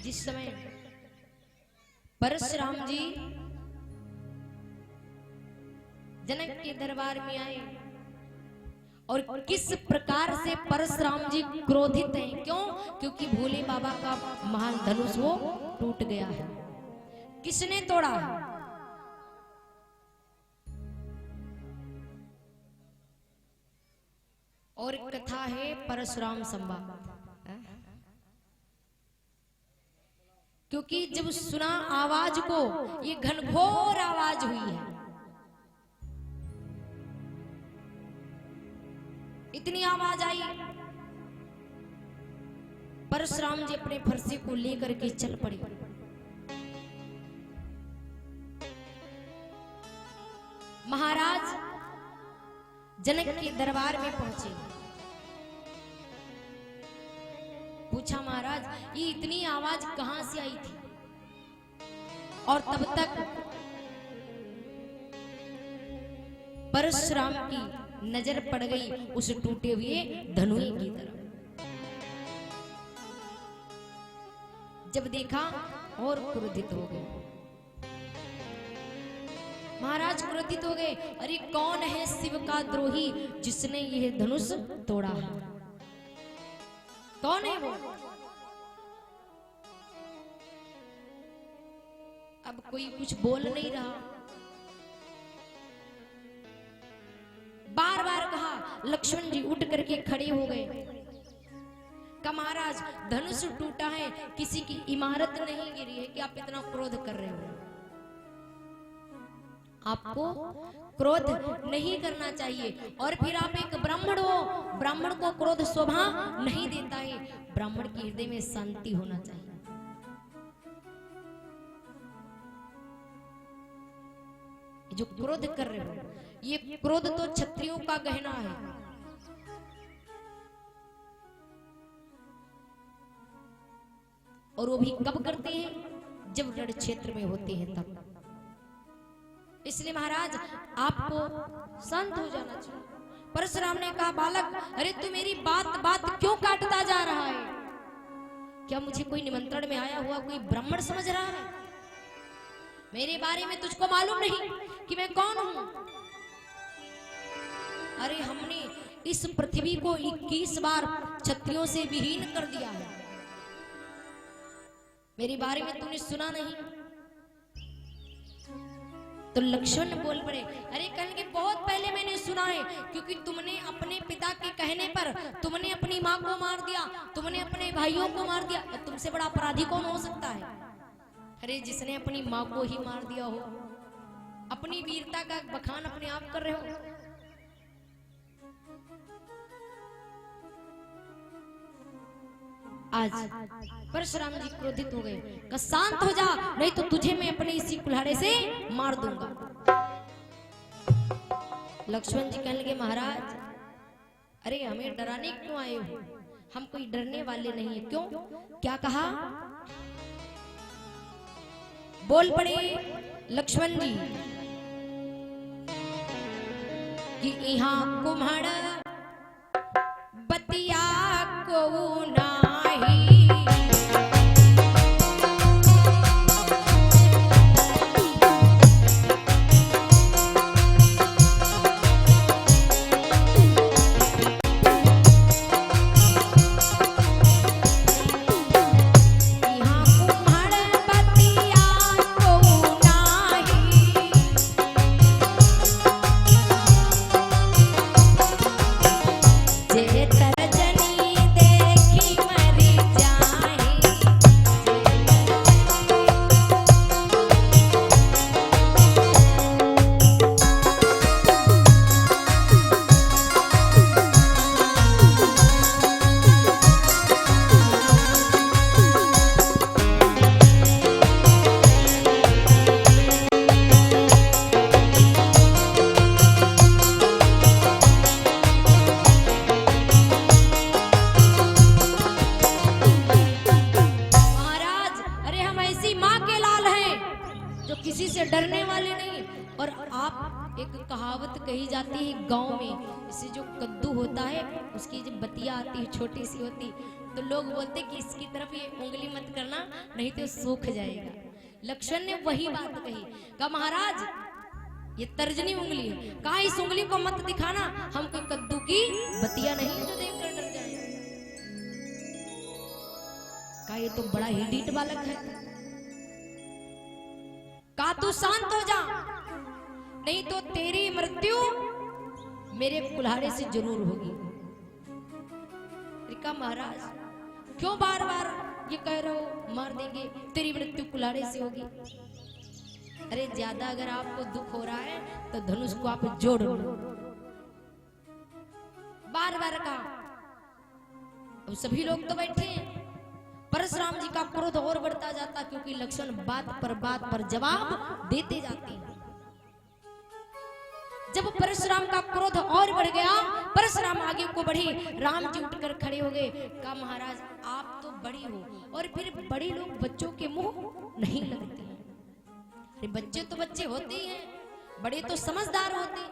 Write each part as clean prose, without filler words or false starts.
जिस समय परशुराम जी जनक के दरबार में आए और किस प्रकार से परशुराम जी क्रोधित हैं, क्यों? क्योंकि भोले बाबा का महान धनुष वो टूट गया है। किसने तोड़ा? और कथा है परशुराम संवाद, क्योंकि जब सुना आवाज को, ये घनघोर आवाज हुई है, इतनी आवाज आई, परशुराम जी अपने फरसे को लेकर के चल पड़े। महाराज जनक के दरबार में पहुंचे, पूछा महाराज ये इतनी आवाज कहां से आई थी? और तब तक परशुराम की नजर पड़ गई उस टूटे हुए धनुष की तरफ। जब देखा और क्रोधित हो गए, महाराज क्रोधित हो गए, अरे कौन है शिव का द्रोही जिसने यह धनुष तोड़ा है? कौन है वो? अब कोई कुछ बोल नहीं रहा, बार बार कहा। लक्ष्मण जी उठ करके खड़े हो गए, कहा महाराज धनुष टूटा है, किसी की इमारत नहीं गिरी है कि आप इतना क्रोध कर रहे हो। आपको क्रोध नहीं करना चाहिए, और फिर आप एक ब्राह्मण हो, ब्राह्मण को क्रोध शोभा नहीं देता है, ब्राह्मण के हृदय में शांति होना चाहिए। जो क्रोध कर रहे हो, ये क्रोध तो क्षत्रियों का गहना है। और वो भी कब करते हैं? जब रण क्षेत्र में होते हैं तब। इसलिए महाराज आपको शांत हो जाना चाहिए। परशुराम ने कहा बालक, अरे तू मेरी बात बात क्यों काटता जा रहा है? क्या मुझे कोई निमंत्रण में आया हुआ कोई ब्राह्मण समझ रहा है? मेरे बारे में तुझको मालूम नहीं कि मैं कौन हूं? अरे हमने इस पृथ्वी को 21 बार क्षत्रियों से विहीन कर दिया है, मेरे बारे में तूने सुना नहीं? तो लक्ष्मण बोल पड़े, अरे कहेंगे बहुत पहले मैंने सुना है, क्योंकि तुमने अपने पिता के कहने पर तुमने अपनी माँ को मार दिया, तुमने अपने भाइयों को मार दिया, तो तुमसे बड़ा अपराधी कौन हो सकता है? अरे जिसने अपनी माँ को ही मार दिया हो, अपनी वीरता का बखान अपने आप कर रहे हो। आज परशुराम जी क्रोधित हो गए, कहा शांत हो जा, नहीं तो तुझे मैं अपने इसी कुल्हाड़े से मार दूंगा। लक्ष्मण जी कहने लगे महाराज, अरे हमें डराने क्यों आए हो? हम कोई डरने वाले नहीं है। क्यों? क्या कहा? बोल पड़े लक्ष्मण जी कि यहाँ कुम्हाड़ बतिया को ना कही जाती है गांव में, जैसे जो कद्दू होता है उसकी जब बतिया आती है छोटी सी होती, तो लोग बोलते कि इसकी तरफ ये उंगली मत करना नहीं तो सूख जाएगा। लक्ष्मण ने वही बात कही, कहा महाराज ये तर्जनी उंगली है, कहा इस उंगली को मत दिखाना, हम कोई कद्दू की बतिया नहीं जो देखकर डर जाए। कहा ये तो बड़ा ही ढीठ बालक है, कहा तू शांत हो जा, नहीं तो तेरी मृत्यु मेरे कुल्हाड़े से जरूर होगी। कहा महाराज क्यों बार बार ये कह रहे हो मार देंगे, तेरी मृत्यु कुल्हाड़े से होगी। अरे ज्यादा अगर आपको दुख हो रहा है तो धनुष को आप जोड़ लो। बार बार कहा। अब सभी लोग तो बैठे हैं, परशुराम जी का क्रोध और बढ़ता जाता, क्योंकि लक्ष्मण बात पर जवाब देते जाते हैं। जब परशुराम का क्रोध और बढ़ गया, परशुराम आगे को बढ़े, राम जी उठकर खड़े हो गए। कहा महाराज आप तो बड़ी हो, और फिर बड़े लोग बच्चों के मुंह नहीं लगते हैं। अरे बच्चे तो बच्चे होते ही हैं, बड़े तो समझदार होते हैं,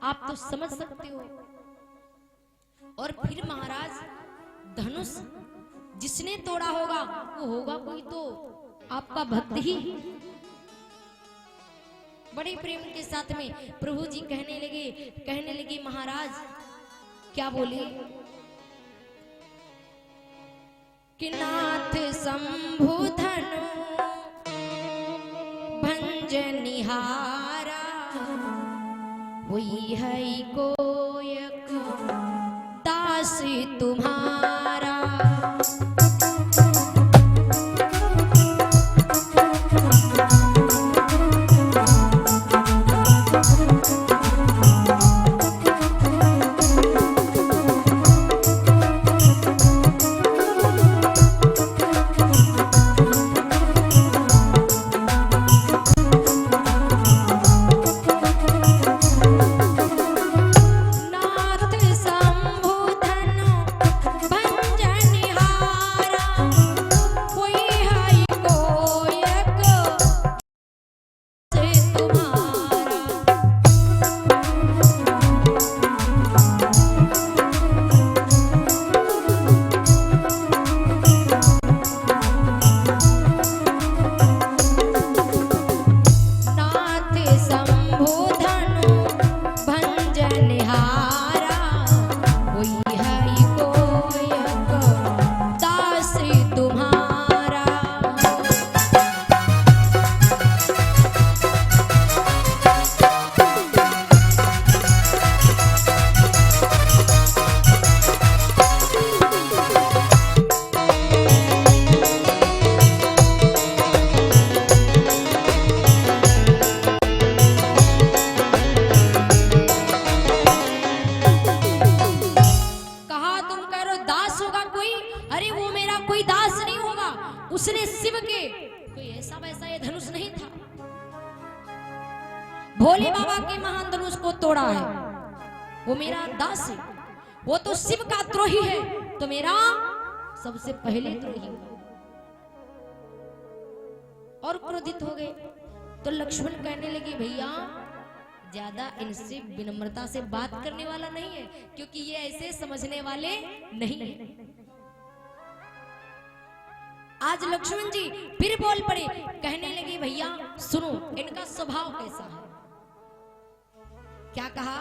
आप तो समझ सकते हो। और फिर महाराज धनुष जिसने तोड़ा होगा वो होगा कोई तो आपका भक्त ही। बड़े प्रेम के साथ में प्रभु जी कहने लगे महाराज क्या बोले कि नाथ शंभु धनु भंज निहारा, हुई है कोयक दास तुम्हारा। उसने शिव के कोई ऐसा वैसा ये धनुष नहीं था, भोले बाबा के महान धनुष को तोड़ा है, वो मेरा दास है। वो तो शिव का द्रोही है तो मेरा सबसे पहले द्रोही। और क्रोधित हो गए तो लक्ष्मण कहने लगे भैया ज्यादा इनसे विनम्रता से बात करने वाला नहीं है, क्योंकि ये ऐसे समझने वाले नहीं है। आज लक्ष्मण जी फिर बोल पड़े, कहने लगे भैया सुनो इनका स्वभाव कैसा है। क्या कहा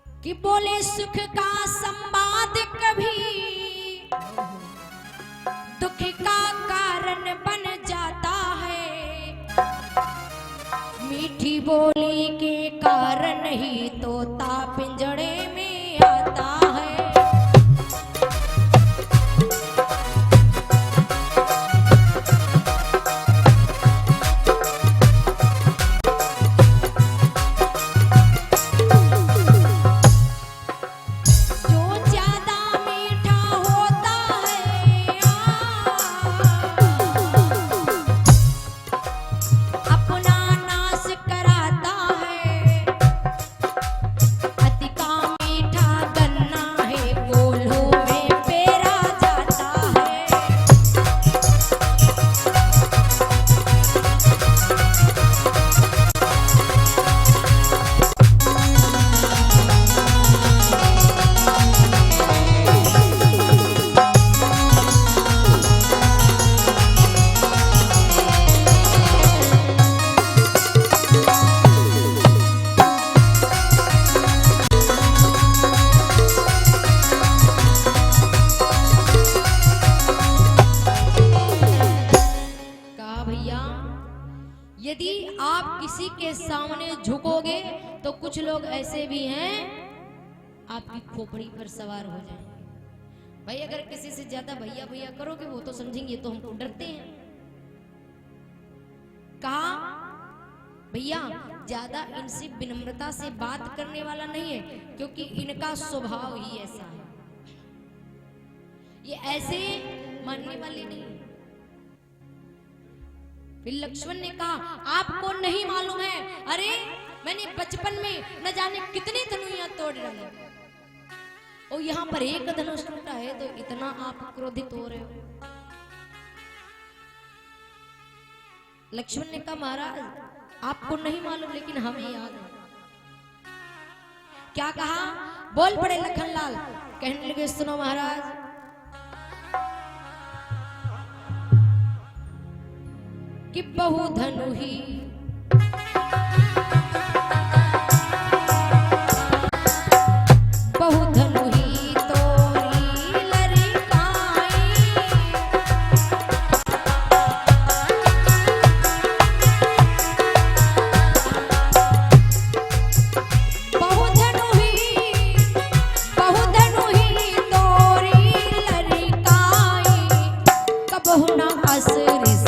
कि बोले सुख का संवाद कभी दुख का कारण बन जाता है, मीठी बोली के कारण ही तोता पिंजड़े में आता है। जो सामने झुकोगे तो कुछ लोग ऐसे भी हैं आपकी खोपड़ी पर सवार हो जाएंगे। भाई अगर किसी से ज्यादा भैया भैया करोगे वो तो समझेंगे तो हमको डरते हैं। कहा भैया ज्यादा इनसे विनम्रता से बात करने वाला नहीं है, क्योंकि इनका स्वभाव ही ऐसा है, ये ऐसे मानने वाले नहीं। फिर लक्ष्मण ने कहा आपको नहीं मालूम है, अरे मैंने बचपन में न जाने कितनी धनुइयां तोड़ डाली और यहाँ पर एक धनुष टूटा है तो इतना आप क्रोधित हो रहे हो। लक्ष्मण ने कहा महाराज आपको नहीं मालूम लेकिन हमें याद है। क्या कहा? बोल पड़े लखनलाल, कहने लगे सुनो महाराज, कि बहु धनु ही बहु धनु ही तोरी लरिकाई, बहु धनु ही तोरी लरिकाई, कबहु न असरिस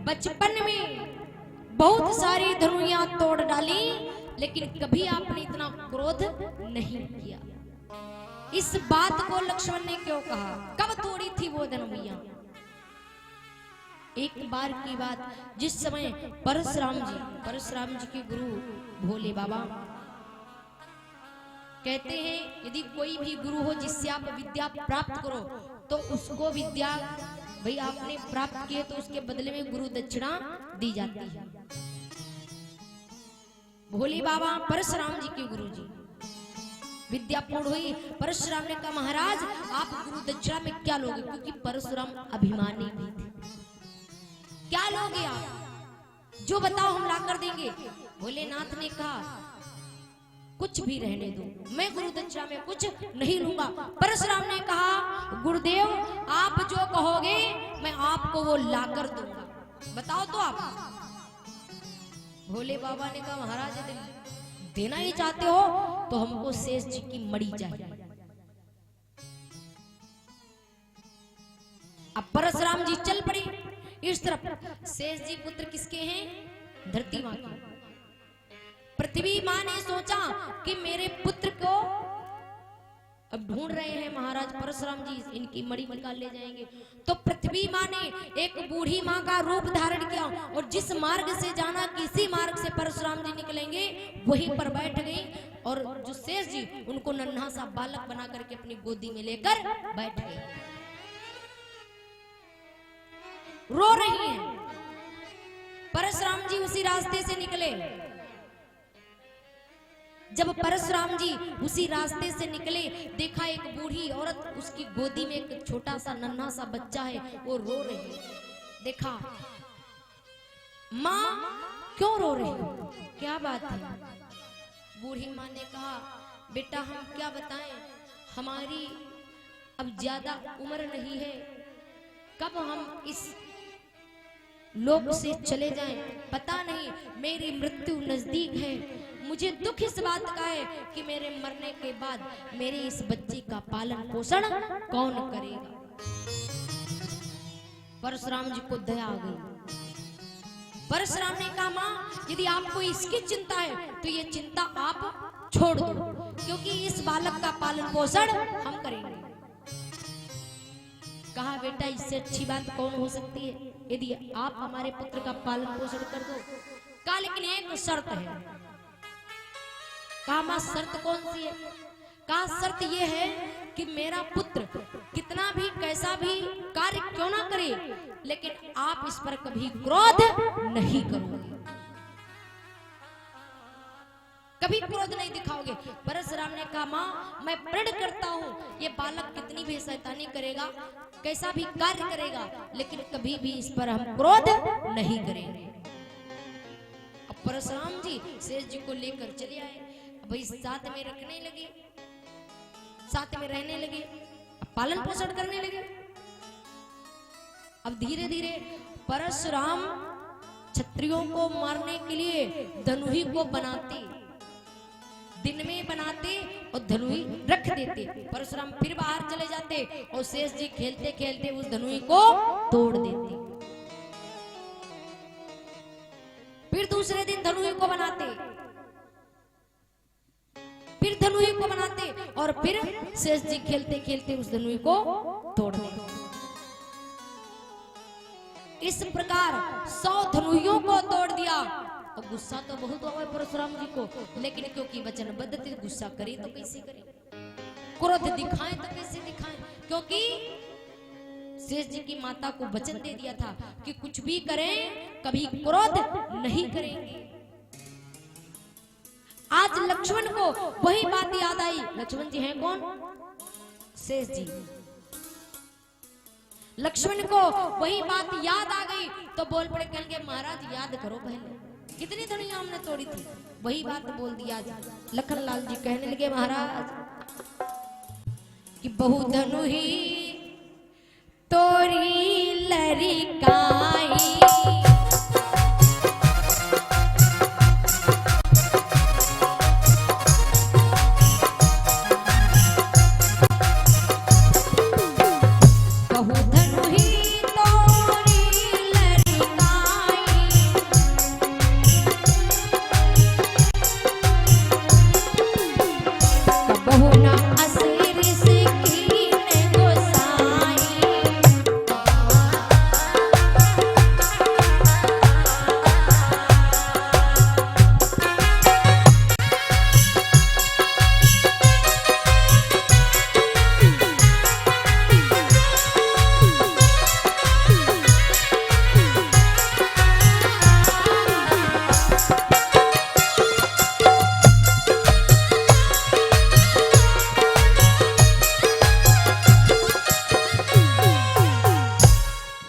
बचपन में बहुत सारी धनुइयां तोड़ डाली लेकिन कभी आपने इतना क्रोध नहीं किया। इस बात को लक्ष्मण ने क्यों कहा? कब तोड़ी थी वो धनुइयां? एक बार की बात, जिस समय परशुराम जी के गुरु भोले बाबा कहते हैं यदि कोई भी गुरु हो जिससे आप विद्या प्राप्त करो तो उसको विद्या भाई आपने प्राप्त किए तो उसके बदले में गुरु दक्षिणा दी जाती है। भोले बाबा परशुराम जी के गुरु जी विद्या पूर्ण हुई। परशुराम ने कहा महाराज आप गुरु दक्षिणा में क्या लोगे? क्योंकि परशुराम अभिमानी भी थे। क्या लोगे आप? जो बताओ हम ला कर देंगे। भोलेनाथ ने कहा कुछ भी रहने दो, मैं गुरु दक्षिणा में कुछ नहीं लूंगा। परशुराम ने कहा गुरुदेव आप जो कहोगे मैं आपको वो लाकर दूंगा, बताओ तो आप। भोले बाबा ने कहा महाराज यदि देना ही चाहते हो तो हमको शेष जी की मड़ी चाहिए। अब परशुराम जी चल पड़े इस तरफ। शेष जी पुत्र किसके हैं? धरती मां के। पृथ्वी मां ने सोचा कि मेरे पुत्र को अब ढूंढ रहे हैं महाराज परशुराम जी, इनकी मड़ी निकाल ले जाएंगे। तो पृथ्वी मां ने एक बूढ़ी मां का रूप धारण किया और जिस मार्ग से जाना किसी मार्ग से परशुराम जी निकलेंगे वहीं पर बैठ गई और जो शेष जी उनको नन्हा सा बालक बना करके अपनी गोदी में लेकर बैठ गई। रो रही हैं। परशुराम जी उसी रास्ते से निकले। जब परशुराम जी उसी रास्ते से निकले देखा एक बूढ़ी औरत, उसकी गोदी में एक छोटा सा नन्हा सा बच्चा है, वो रो रही है। देखा माँ क्यों रो रही हो, क्या बात है? बूढ़ी माँ ने कहा बेटा हम क्या बताएं, हमारी अब ज्यादा उम्र नहीं है, कब हम इस लोक से चले जाएं पता नहीं, मेरी मृत्यु नजदीक है। मुझे दुख इस बात का है कि मेरे मरने के बाद मेरे इस बच्चे का पालन पोषण कौन करेगा। परशुराम जी को दया आ गई। परशुराम ने कहा मां यदि आपको इसकी चिंता है तो ये चिंता आप छोड़ दो, क्योंकि इस बालक का पालन पोषण हम करेंगे। कहा बेटा इससे अच्छी बात कौन हो सकती है यदि आप हमारे पुत्र का पालन पोषण कर दो। कहा लेकिन एक शर्त है। कहा मां शर्त कौन सी है? का शर्त ये है कि मेरा पुत्र कितना भी कैसा भी कार्य क्यों ना करे, लेकिन आप इस पर कभी क्रोध नहीं करोगे, कभी क्रोध नहीं दिखाओगे। परशुराम ने कहा, माँ मैं प्रण करता हूँ ये बालक कितनी भी शैतानी करेगा, कैसा भी कार्य करेगा, लेकिन कभी भी इस पर हम क्रोध नहीं करेंगे। अब परशुराम जी शेष जी को लेकर चले आए, भाई साथ में रखने लगे, साथ में रहने लगे, पालन पोषण करने लगे। अब धीरे धीरे परशुराम क्षत्रियों को मारने के लिए धनुही को बनाते, दिन में बनाते और धनुही रख देते। परशुराम फिर बाहर चले जाते और शेष जी खेलते खेलते उस धनुही को तोड़ देते। फिर दूसरे दिन धनुही को बनाते, फिर धनुही को बनाते और फिर शेष जी खेलते खेलते उस धनुही को तोड़ देते। इस प्रकार 100 धनुहियों को तोड़ दिया। और गुस्सा तो बहुत हुआ परशुराम जी को, लेकिन क्योंकि वचनबद्ध थे, गुस्सा करे तो कैसे करे, क्रोध दिखाएं तो कैसे दिखाएं, क्योंकि शेष जी की माता को वचन दे दिया था कि कुछ भी करें कभी क्रोध नहीं करेंगे। आज लक्ष्मण को वही बात याद आई। लक्ष्मण जी हैं कौन? शेष जी। लक्ष्मण को वही बात याद आ गई तो बोल पड़े, कहेंगे महाराज याद करो पहले कितनी धनुइयां हमने तोड़ी थी। वही बात बोल दिया। लखन लाल जी कहने लगे, महाराज कि बहु धनुही तोरी लरिकाई,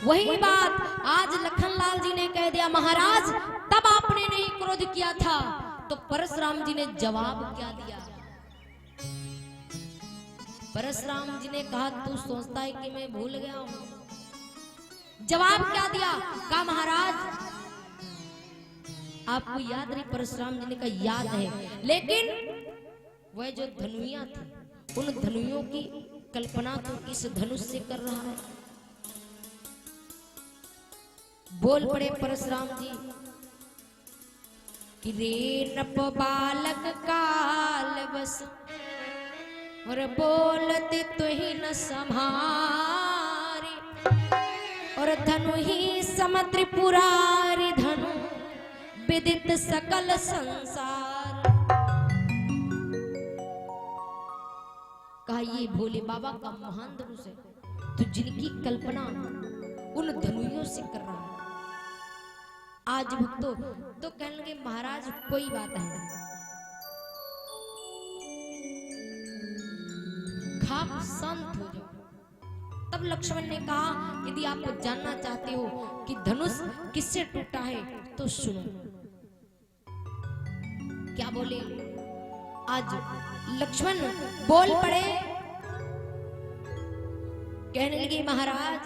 वही बात आज लखनलाल जी ने कह दिया। महाराज तब आपने नहीं क्रोध किया था, तो परशुराम जी ने जवाब क्या दिया? परशुराम जी ने कहा, तू सोचता है कि मैं भूल गया हूं। जवाब क्या दिया? कहा महाराज आपको याद नहीं? परशुराम जी ने कहा याद है, लेकिन वह जो धनुइयां थी उन धनुइयों की कल्पना तो इस धनुष से कर रहा है। बोल पड़े परशुराम जी कि रे नप बालक काल बस, और बोलते तो ही न संभारे, और धनु ही सम त्रिपुरारी धनु विदित सकल संसार। कहा ये भोले बाबा का महान धनुष है, तो जिनकी कल्पना उन धनुइयों से कर रहा है। आज भक्तों तो कहने लगे महाराज कोई बात नहीं, खाप शांत हो जाओ। तब लक्ष्मण ने कहा यदि आप जानना चाहते हो कि धनुष किससे टूटा है तो सुनो। क्या बोले? आज लक्ष्मण बोल पड़े, कहने लगे महाराज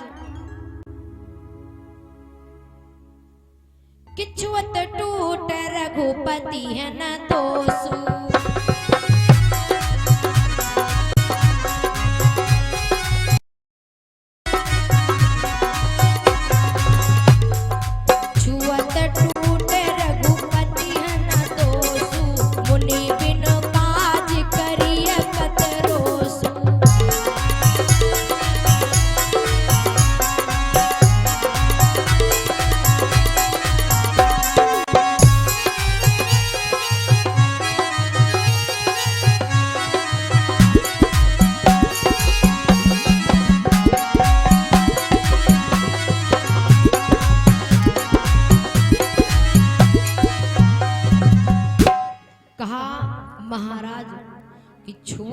किछुअत टूट रघुपति है न दोषु,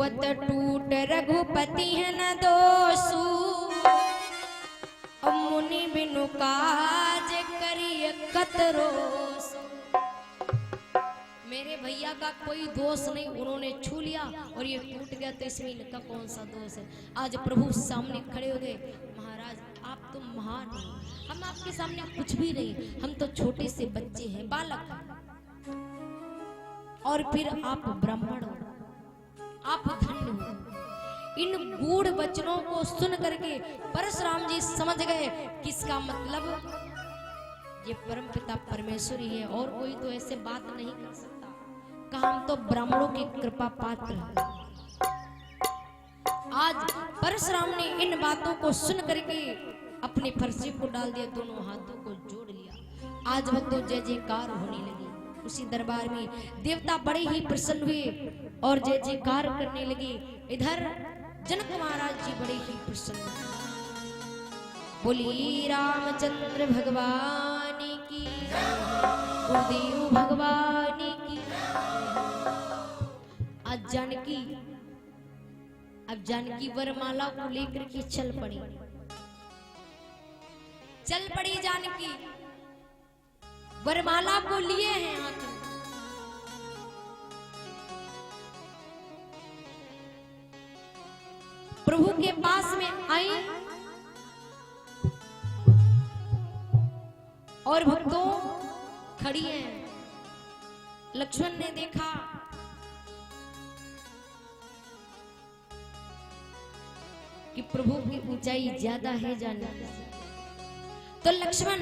होवत टूट रघुपति है न दोषु, मुनि बिनु काज करिय कतरोस। मेरे भैया का कोई दोष नहीं, उन्होंने छू लिया और ये टूट गया, तो इसमें इनका कौन सा दोष है। आज प्रभु सामने खड़े हो गए, महाराज आप तो महान हो, हम आपके सामने कुछ भी नहीं, हम तो छोटे से बच्चे हैं, बालक, और फिर आप ब्राह्मण हो, आप धन्य हो। इन गूढ़ वचनों को सुन करके परशुराम जी समझ गए किसका मतलब ये परमपिता परमेश्वर ही है, और कोई तो ऐसे बात नहीं कर सकता। कहा हम तो ब्राह्मणों की कृपा पात्र हैं। आज परशुराम ने इन बातों को सुन करके अपने फरसे को डाल दिया, दोनों हाथों को जोड़ लिया। आज वह तो जय जयकार होने लगी। उसी दरबार में देवता बड़े ही प्रसन्न हुए और जय जयकार करने लगे। इधर जनक महाराज जी बड़े ही प्रसन्न। बोली रामचंद्र भगवान की, गुरुदेव भगवान की। आज जानकी वरमाला को लेकर के चल पड़ी जानकी, वरमाला को लिए हैं हाथ में। प्रभु के पास में आई और भक्तों खड़ी हैं। लक्ष्मण ने देखा कि प्रभु की ऊंचाई ज्यादा है जानकी से, तो लक्ष्मण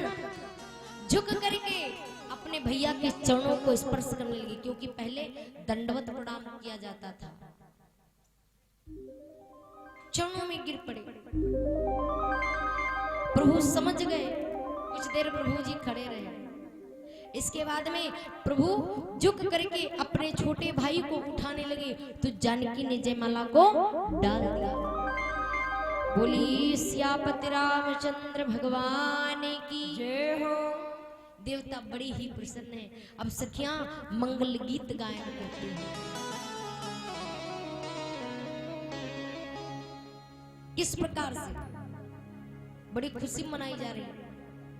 झुक करके अपने भैया के चरणों को स्पर्श करने लगे, क्योंकि पहले दंडवत प्रणाम किया जाता था। चरणों में गिर पड़े। प्रभु समझ गए। कुछ देर प्रभु जी खड़े रहे। इसके बाद में प्रभु झुक करके अपने छोटे भाई को उठाने लगे, तो जानकी ने जयमाला को डाल दिया। बोली सियापति रामचंद्र भगवान की जय हो। देवता बड़ी ही प्रसन्न है। अब सखियां मंगल गीत गायन करती हैं। किस प्रकार से बड़ी खुशी मनाई जा रही है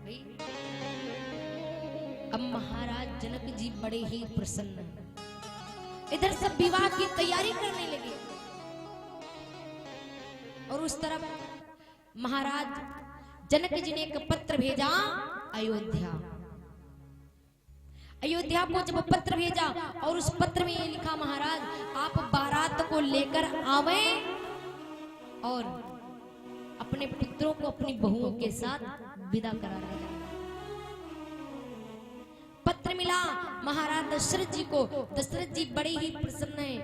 भाई। अब महाराज जनक जी बड़े ही प्रसन्न हैं। इधर सब विवाह की तैयारी करने लगे और उस तरफ महाराज जनक जी ने एक पत्र भेजा अयोध्या को। जब पत्र भेजा और उस पत्र में ये लिखा, महाराज आप बारात को लेकर आवे और अपने पुत्रों को अपनी बहुओं के साथ विदा करा दें। पत्र मिला महाराज दशरथ जी को। दशरथ जी बड़े ही प्रसन्न हैं।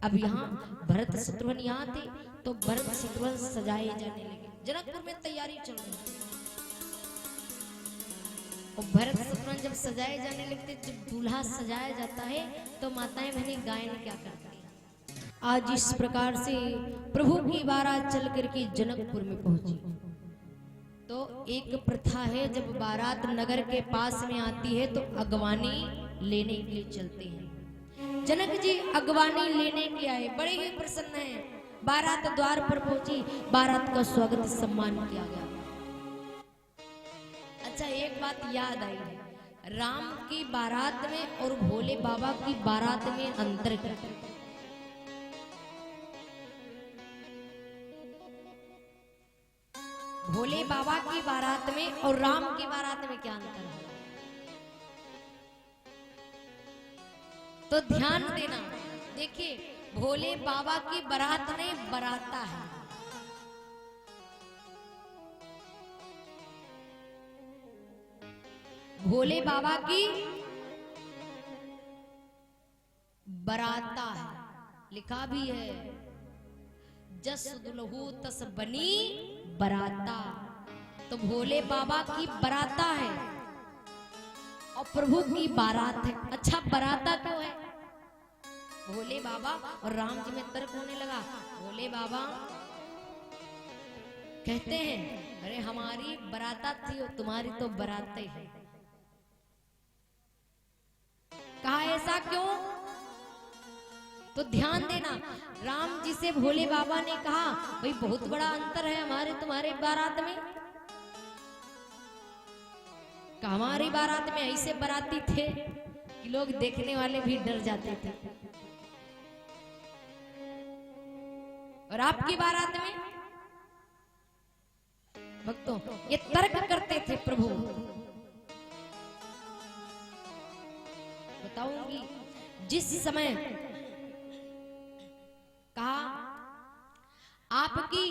अब यहाँ भरत शत्रुघ्न यहाँ थे, तो भरत शत्रुघ्न सजाए जाने लगे। जनकपुर में तैयारी चल रही है और भरत शत्रुघ्न जब सजाए जाने लगते, जब दूल्हा सजाया जाता है तो माताएं बहनें गायन क्या करती हैं। आज इस प्रकार से प्रभु की बारात चल करके जनकपुर में पहुंची। तो एक प्रथा है, जब बारात नगर के पास में आती है तो अगवानी लेने के लिए चलते हैं। जनक जी अगवानी लेने के आए, बड़े ही प्रसन्न हैं। बारात द्वार पर पहुंची, बारात का स्वागत सम्मान किया गया। अच्छा एक बात याद आई है, राम की बारात में और भोले बाबा की बारात में अंतर क्या है? भोले बाबा की बारात में और राम की बारात में क्या अंतर है? तो ध्यान देना। देखिए भोले बाबा की बारात में बराता है, भोले बाबा की बराता है। लिखा भी है, जस दुल्हू तस बनी बराता। तो भोले बाबा की बराता है और प्रभु की बारात है। अच्छा बराता क्यों है? भोले बाबा और राम जी में तर्क होने लगा। भोले बाबा कहते हैं, अरे हमारी बराता थी और तुम्हारी तो बराते है। कहा ऐसा क्यों? तो ध्यान देना, राम जी से भोले बाबा ने कहा भाई बहुत बड़ा अंतर है हमारे तुम्हारे बारात में। हमारी बारात में ऐसे बाराती थे कि लोग देखने वाले भी डर जाते थे, और आपकी बारात में भक्तों ये तर्क करते थे प्रभु। बताऊंगी, जिस समय कहा आपकी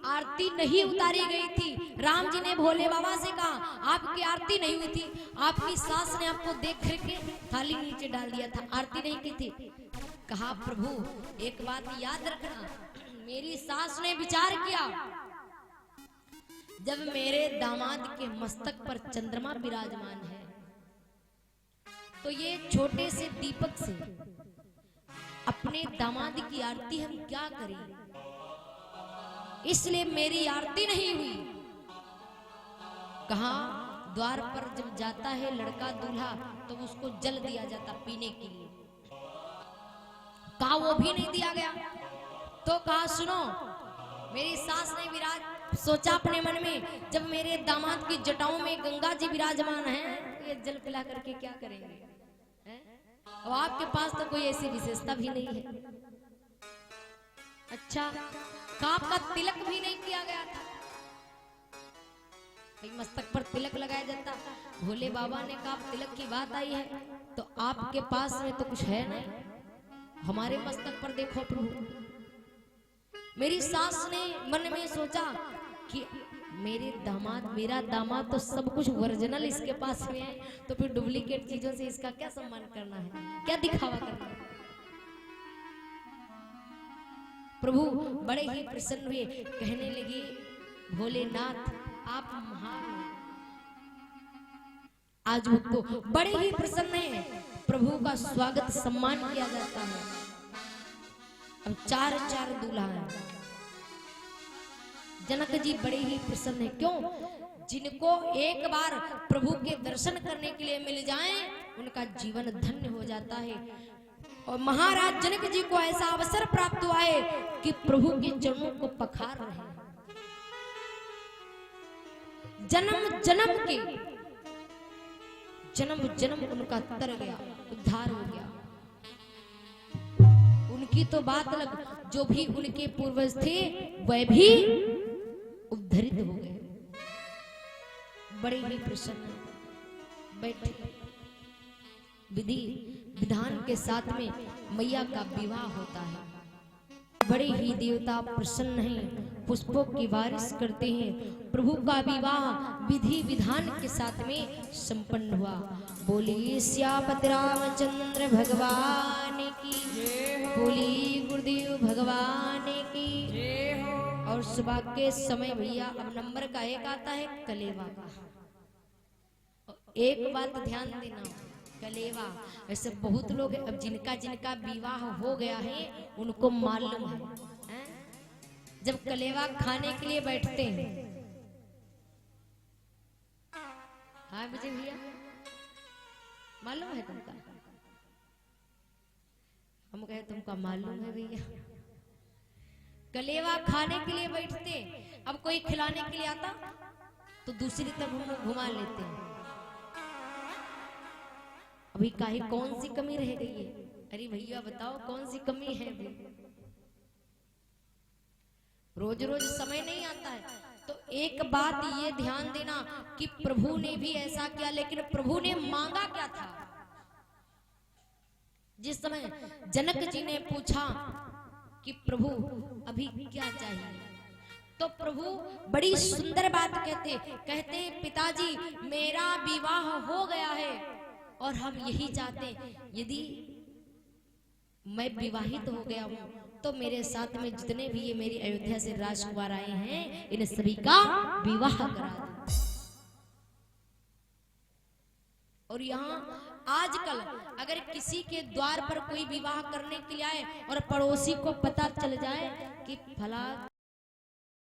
आरती नहीं उतारी गई थी, राम जी ने भोले बाबा से कहा आपकी आरती नहीं हुई थी, आपकी सास ने आपको देख करके थाली नीचे डाल दिया था, आरती नहीं की थी। कहा प्रभु एक बात याद रखना, मेरी सास ने विचार किया जब मेरे दामाद के मस्तक पर चंद्रमा विराजमान है तो ये छोटे से दीपक से अपने दामाद की आरती हम क्या करें, इसलिए मेरी आरती नहीं हुई। कहा द्वार पर जब जाता है लड़का दूल्हा तो उसको जल दिया जाता पीने के लिए, कहा वो भी नहीं दिया गया। तो कहा सुनो, मेरी सास ने विराज सोचा अपने मन में जब मेरे दामाद की जटाओं में गंगा जी विराजमान हैं, ये जल पिला करके क्या करेंगे, और आपके पास तो कोई ऐसी विशेषता भी नहीं है। अच्छा, काप का तिलक भी नहीं किया गया था, भाई मस्तक पर तिलक लगाया जाता। भोले बाबा ने कहा तिलक की बात आई है तो आपके पास में तो कुछ है नहीं, हमारे मस्तक पर देखो प्रभु। मेरी सास ने मन में सोचा कि मेरा दामाद तो सब कुछ ओरिजिनल इसके पास में है, तो फिर डुप्लीकेट चीजों से इसका क्या सम्मान करना है, क्या दिखावा करना है। प्रभु बड़े ही प्रसन्न हुए, कहने लगे भोलेनाथ आप महान हैं। आज वो तो बड़े ही प्रसन्न है, प्रभु का स्वागत सम्मान किया जाता है। अब चार दूल्हा हैं। जनक जी बड़े ही प्रसन्न है, क्यों? जिनको एक बार प्रभु के दर्शन करने के लिए मिल जाए उनका जीवन धन्य हो जाता है। और महाराज जनक जी को ऐसा अवसर प्राप्त हुआ है कि प्रभु के चरणों को पखार रहे हैं। जन्म जन्म उनका तर गया, उद्धार हो गया। उनकी तो बात अलग, जो भी उनके पूर्वज थे वह भी उद्धरित हो गए। बड़े ही प्रसन्न बैठे, विधि विधान के साथ में मैया का विवाह होता है। बड़े ही देवता प्रसन्न हैं, पुष्पों की बारिश करते हैं। प्रभु का विवाह विधि विधान के साथ में संपन्न हुआ। बोलिए श्यामपति रामचंद्र भगवान की, बोली गुरुदेव भगवान की। और सुबह के समय भैया अब नंबर का एक आता है कलेवा का। एक बात ध्यान देना, कलेवा ऐसे बहुत लोग अब जिनका विवाह हो गया है उनको मालूम है, जब कलेवा खाने के लिए बैठते हैं। हाँ विजय भैया मालूम है तुमका? हम कहे तुमका मालूम है भैया। कलेवा खाने के लिए बैठते, अब कोई खिलाने के लिए आता तो दूसरी तरफ घुमा लेते हैं। अभी काहे कौन सी कमी रह गई है? अरे भैया बताओ कौन सी कमी है? रोज रोज समय नहीं आता है। तो एक बात ये ध्यान देना कि प्रभु ने भी ऐसा किया, लेकिन प्रभु ने मांगा क्या था? जिस समय जनक जी ने पूछा कि प्रभु अभी क्या चाहिए, तो प्रभु बड़ी सुंदर बात कहते पिताजी मेरा विवाह हो गया है और हम यही चाहते हैं, यदि मैं विवाहित हो गया हूं तो मेरे साथ में जितने भी ये मेरी अयोध्या से राजकुमार आए हैं इन सभी का विवाह करा दो। और यहाँ आजकल अगर किसी के द्वार पर कोई विवाह करने के लिए आए और पड़ोसी को पता चल जाए कि फला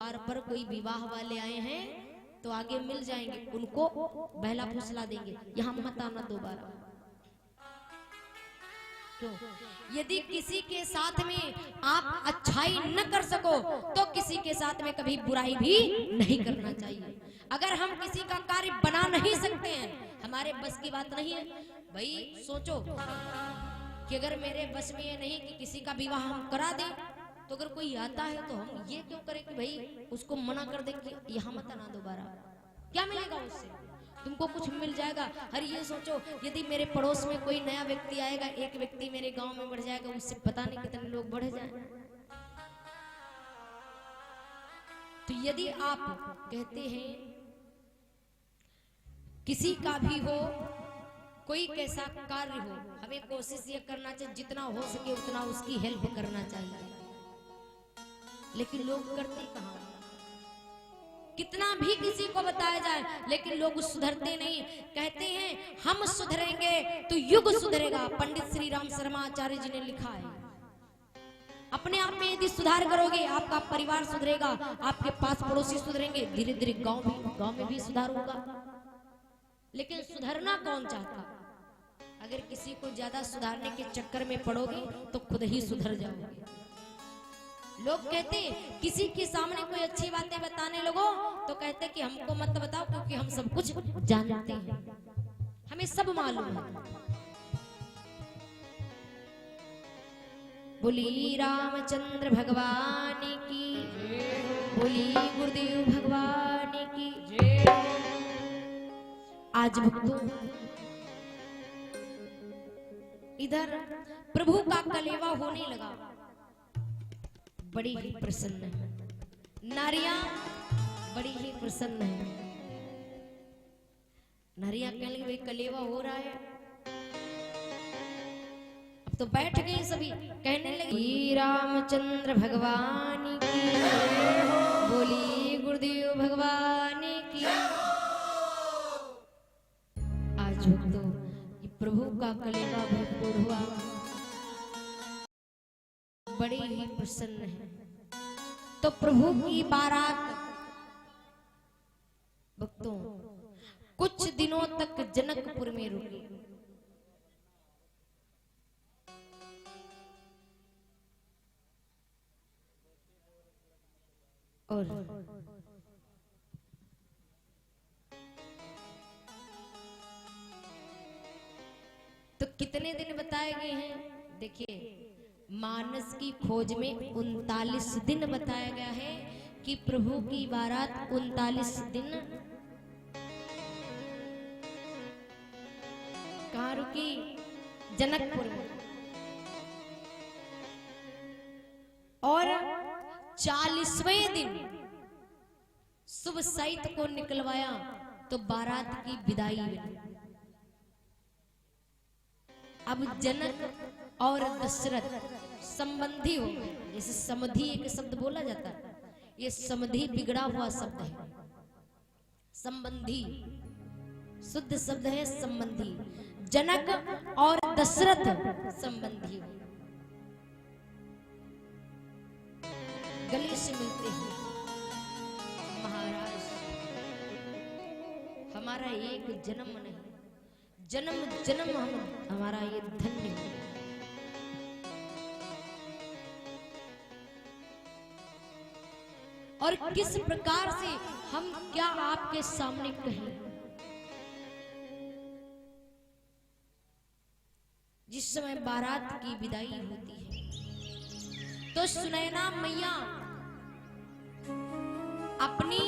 द्वार पर कोई विवाह वाले आए हैं तो आगे मिल जाएंगे, उनको बहला फुसला देंगे, यहाँ मत आना दोबारा। क्यों? यदि किसी के साथ में आप अच्छाई न कर सको तो किसी के साथ में कभी बुराई भी नहीं करना चाहिए। अगर हम किसी का कार्य बना नहीं सकते हैं, हमारे बस की बात नहीं है, भाई सोचो कि अगर मेरे बस में ये नहीं कि किसी का विवाह हम करा दें, तो अगर कोई आता है तो हम ये क्यों करें कि भाई उसको मना कर दें कि यहाँ मत आना दोबारा। क्या मिलेगा उससे? तुमको कुछ मिल जाएगा। अरे ये सोचो, यदि मेरे पड़ोस में कोई नया व्यक्ति आएगा, एक व्यक्ति मेरे गांव में बढ़ जाएगा, उससे पता नहीं कितने लोग बढ़ जाए। तो यदि आप कहते हैं किसी का भी हो, कोई कैसा कार्य हो, हमें कोशिश ये करना चाहिए जितना हो सके उतना उसकी हेल्प करना चाहिए। लेकिन लोग करते कहाँ? कितना भी किसी को बताया जाए लेकिन लोग सुधरते नहीं। कहते हैं हम सुधरेंगे तो युग सुधरेगा। पंडित श्री राम शर्मा आचार्य जी ने लिखा है। अपने आप में यदि सुधार करोगे, आपका परिवार सुधरेगा, आपके पास पड़ोसी सुधरेंगे, धीरे धीरे गांव में भी सुधार होगा। लेकिन सुधरना कौन चाहता? अगर किसी को ज्यादा सुधारने के चक्कर में पड़ोगे तो खुद ही सुधर जाओगे। लोग कहते हैं किसी के सामने कोई अच्छी बातें बताने लगो तो कहते कि हमको मत बताओ क्योंकि हम सब कुछ जानते हैं, हमें सब मालूम है। बोली रामचंद्र भगवान की, बोली गुरुदेव भगवान की। आज भक्तों इधर प्रभु का कलेवा होने लगा, बड़ी ही प्रसन्न है। नारियां बड़ी ही प्रसन्न है। नारियां कहने लगी कलेवा हो रहा है। अब तो बैठ गए सभी, कहने लगी रामचंद्र भगवान की, बोली गुरुदेव भगवान की। आज तो ये प्रभु का कलेवा भरपूर हुआ, बड़े ही प्रसन्न है। तो प्रभु की बारात भक्तों कुछ दिनों तक जनकपुर में रुकी। और तो कितने दिन बताए गए हैं? देखिए मानस की खोज में 39 दिन बताया गया है कि प्रभु की बारात 39 दिन कहाँ रुकी? जनकपुर में। और 40वें दिन शुभ सईत को निकलवाया तो बारात की विदाई हुई। अब जनक और दशरथ संबंधी हो गए। जैसे समधि एक शब्द बोला जाता है, ये समधि बिगड़ा हुआ शब्द है। संबंधी शुद्ध शब्द है संबंधी। जनक और दशरथ संबंधी गले से मिलते हैं। महाराज हमारा एक जन्म नहीं, जन्म जन्म हमारा ये धन्य है। और किस प्रकार से हम क्या आपके सामने कहें। जिस समय बारात की विदाई होती है तो सुनैना मैया अपनी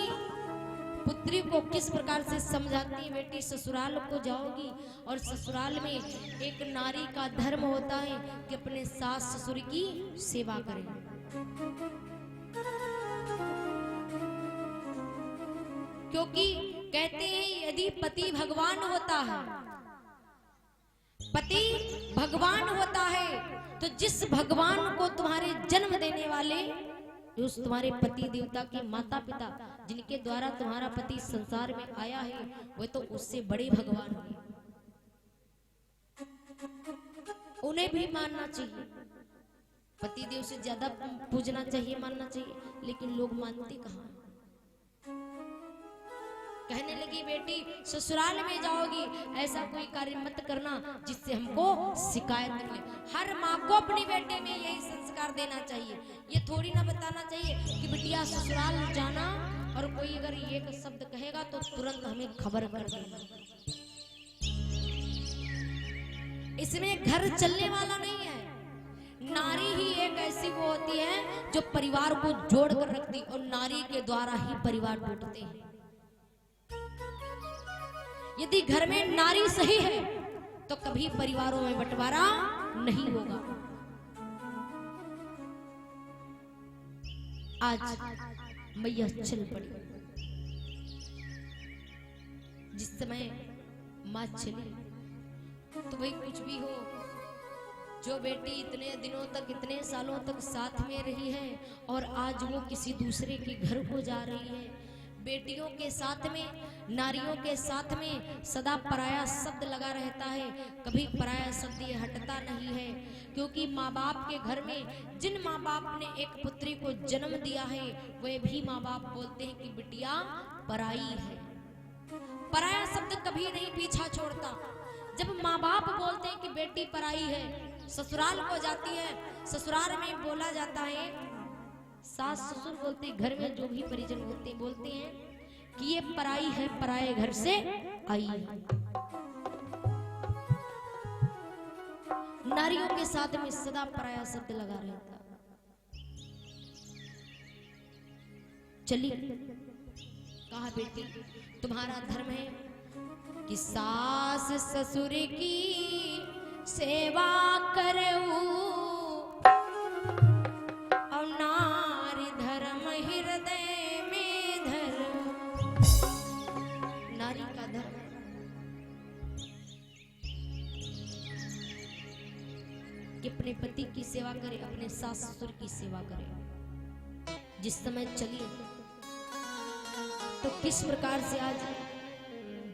पुत्री को किस प्रकार से समझाती है, बेटी ससुराल को जाओगी और ससुराल में एक नारी का धर्म होता है कि अपने सास ससुर की सेवा करे। क्योंकि कहते हैं यदि पति भगवान होता है, पति भगवान होता है, तो जिस भगवान को तुम्हारे जन्म देने वाले उस तुम्हारे पति देवता के माता पिता जिनके द्वारा तुम्हारा पति संसार में आया है, वो तो उससे बड़े भगवान हैं। उन्हें भी मानना चाहिए, पति देव से ज्यादा पूजना चाहिए, मानना चाहिए। लेकिन लोग मानते कहाँ? कहने लगी बेटी ससुराल में जाओगी, ऐसा कोई कार्य मत करना जिससे हमको शिकायत मिले। हर माँ को अपनी बेटे में यही संस्कार देना चाहिए। ये थोड़ी ना बताना चाहिए कि बिटिया ससुराल जाना, और कोई अगर ये शब्द कहेगा तो तुरंत हमें खबर कर देना। इसमें घर चलने वाला नहीं है। नारी ही एक ऐसी वो होती है जो परिवार को जोड़ कर रखती, और नारी के द्वारा ही परिवार टूटते हैं। यदि घर में नारी सही है तो कभी परिवारों में बंटवारा नहीं होगा। आज मैया चल पड़ी। जिस समय माँ चली तो भाई कुछ भी हो, जो बेटी इतने दिनों तक, इतने सालों तक साथ में रही है और आज वो किसी दूसरे के घर को जा रही है। बेटियों के साथ में, नारियों के साथ में सदा पराया शब्द लगा रहता है। कभी पराया शब्द ये हटता नहीं है, क्योंकि माँ बाप के घर में जिन माँ बाप ने एक पुत्री को जन्म दिया है वे भी माँ बाप बोलते हैं कि बिटिया पराई है। पराया शब्द कभी नहीं पीछा छोड़ता। जब माँ बाप बोलते हैं कि बेटी पराई है, ससुराल को जाती है, ससुराल में बोला जाता है, सास ससुर बोलते हैं, घर में जो भी परिजन होते बोलते हैं कि ये पराई है, पराये घर से आई है। नारियों के साथ में सदा पराया शब्द लगा रहता। चली कहा बेटी तुम्हारा धर्म है कि सास ससुर की सेवा करूं, और नारी धर्म हृदय में धर्म। नारी का धर्म कि अपने पति की सेवा करे, अपने सास ससुर की सेवा करे। जिस समय चली तो किस प्रकार से आज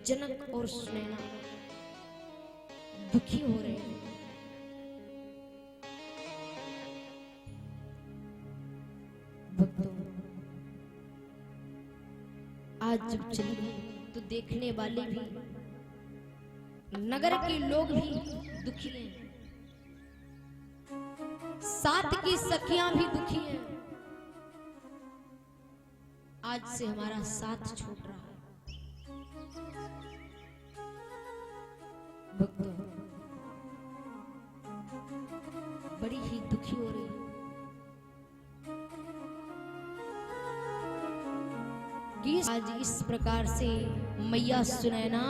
जनक और सुनैना दुखी हो रहे हैं। भक्तों, आज जब चली गई तो देखने वाले भी, नगर के लोग भी दुखी हैं, साथ की सखियां भी दुखी हैं। आज से हमारा साथ छूट रहा है। भक्तों, बड़ी ही दुखी हो रही है। आज इस प्रकार से मैया सुनैना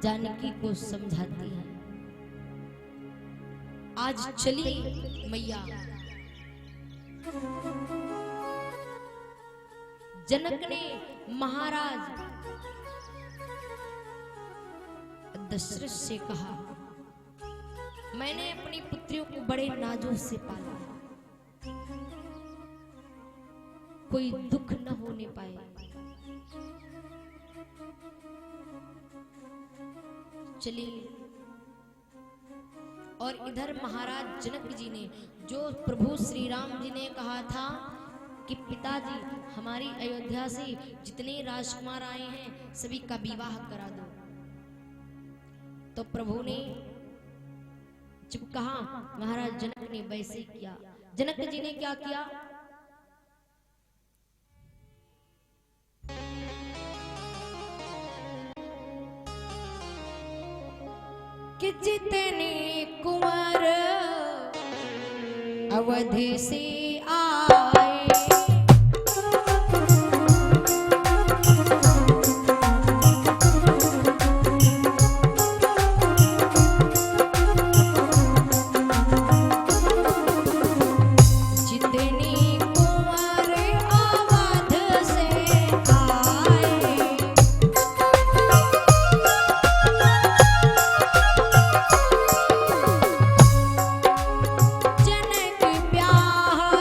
जानकी को समझाती है। आज चली मैया। जनक ने महाराज दशरथ से कहा, मैंने अपनी पुत्रियों को बड़े नाजों से पाला, कोई दुख न होने पाए। चलिए, और इधर महाराज जनक जी ने, जो प्रभु श्री राम जी ने कहा था कि पिताजी हमारी अयोध्या से जितने राजकुमार आए हैं सभी का विवाह करा दो, तो प्रभु ने जब कहा, महाराज जनक ने वैसे ही किया। जनक जी ने क्या किया? कि जितने कुंवर अवधि से आए, जनक ब्याह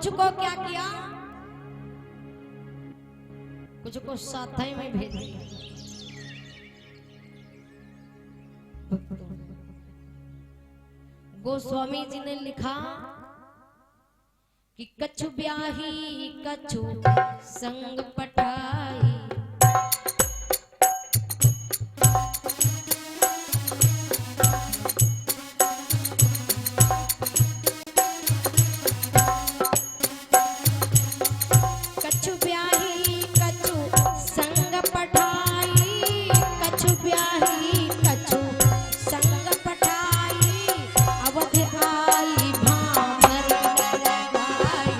कुछ को क्या किया, कुछ को साथई में भेज दिया। गोस्वामी जी ने लिखा कि कछु ब्याही कछु संग पठाई, कछु ब्याही कछु संग पठाई, कछु ब्याही कछु संग पठाई, अवध आई भामर लगाई।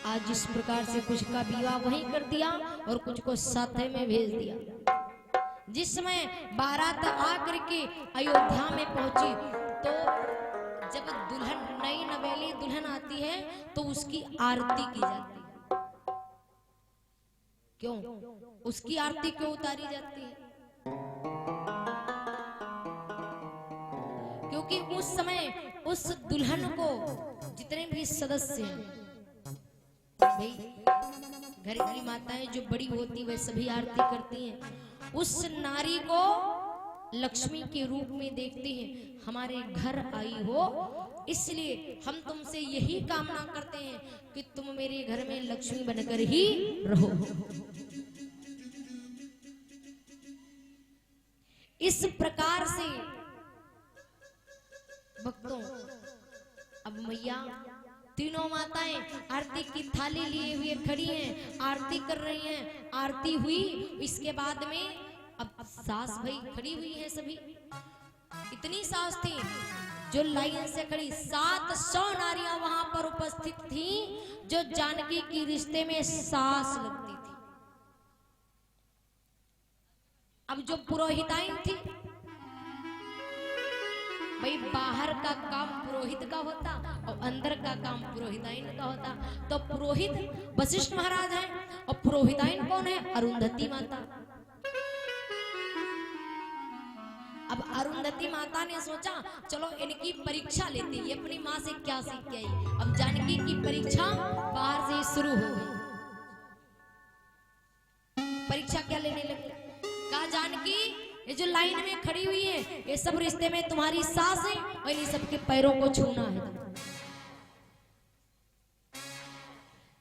आज इस प्रकार से कुछ का विवाह वहीं कर दिया और कुछ को साथे में भेज दिया। जिस समय बारात आकर के अयोध्या में पहुंची तो जब दुल्हन नई नवेली दुल्हन आती है तो उसकी आरती की जाती है। क्यों उसकी आरती क्यों उतारी जाती है? क्योंकि उस समय उस दुल्हन को जितने भी सदस्य हैं भाई, घर की माताएं जो बड़ी होती वह सभी आरती करती हैं। उस नारी को लक्ष्मी के रूप में देखते हैं, हमारे घर आई हो, इसलिए हम तुमसे यही कामना करते हैं कि तुम मेरे घर में लक्ष्मी बनकर ही रहो। इस प्रकार से भक्तों अब मैया तीनों माताएं आरती की थाली लिए हुए खड़ी हैं, आरती कर रही हैं। आरती हुई, इसके बाद में अब सास भाई खड़ी हुई है। सभी इतनी सास थी जो लाइन से खड़ी, 700 नारियां वहां पर उपस्थित थी जो जानकी की रिश्ते में सास लगती थी। अब जो पुरोहिताइन थी भाई, बाहर का काम पुरोहित का होता और अंदर का काम पुरोहिताइन का होता। तो पुरोहित वशिष्ठ महाराज हैं और पुरोहिताइन कौन है? अरुंधति माता। अब अरुंधति माता ने सोचा चलो इनकी परीक्षा लेते, ये अपनी माँ से क्या सीख के आई। अब जानकी की परीक्षा बाहर से शुरू हो गई। परीक्षा क्या लेने लगी? कहा जानकी ये जो लाइन में खड़ी हुई है ये सब रिश्ते में तुम्हारी सास है और इन सबके पैरों को छूना है।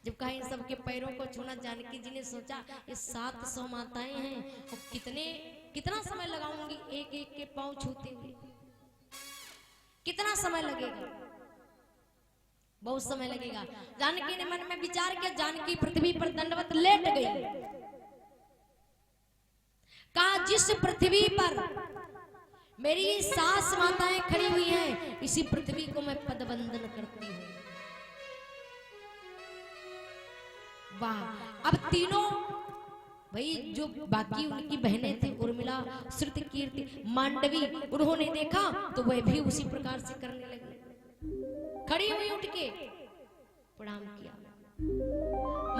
जब कहा इन सबके पैरों को छूना, जानकी जी ने सोचा ये 700 माताएं हैं और कितना समय लगाऊंगी एक एक के पांव छूते हुए, कितना समय लगेगा? बहुत समय लगेगा। जानकी ने मन में विचार किया, जानकी पृथ्वी पर दंडवत लेट गई। कहा जिस पृथ्वी पर मेरी सास माताएं खड़ी हुई हैं इसी पृथ्वी को मैं पदबंधन करती हूं। वाह। अब तीनों भाई जो बाकी उनकी बहनें थी, उर्मिला, श्रुति, कीर्ति, मांडवी, उन्होंने देखा तो वह भी उसी प्रकार से करने लगी। खड़ी हुई, उठ के प्रणाम किया।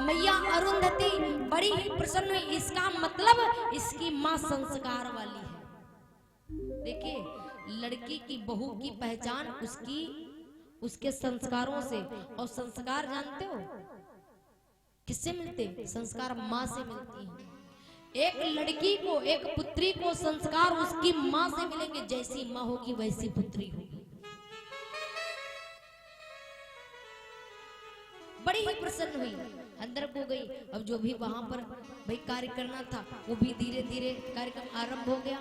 मैया अरुंधति बड़ी ही प्रसन्न हुई। इसका मतलब इसकी मां संस्कार वाली है। देखिए लड़की की बहू की पहचान उसके संस्कारों से, और संस्कार जानते हो किससे मिलते? संस्कार माँ से मिलती हैं। एक लड़की को, एक पुत्री को संस्कार उसकी माँ से मिलेंगे। जैसी माँ होगी वैसी पुत्री होगी। बड़ी ही प्रसन्न हुई, अंदर को गई। अब जो भी वहां पर भाई कार्य करना था वो भी धीरे धीरे कार्यक्रम आरंभ हो गया।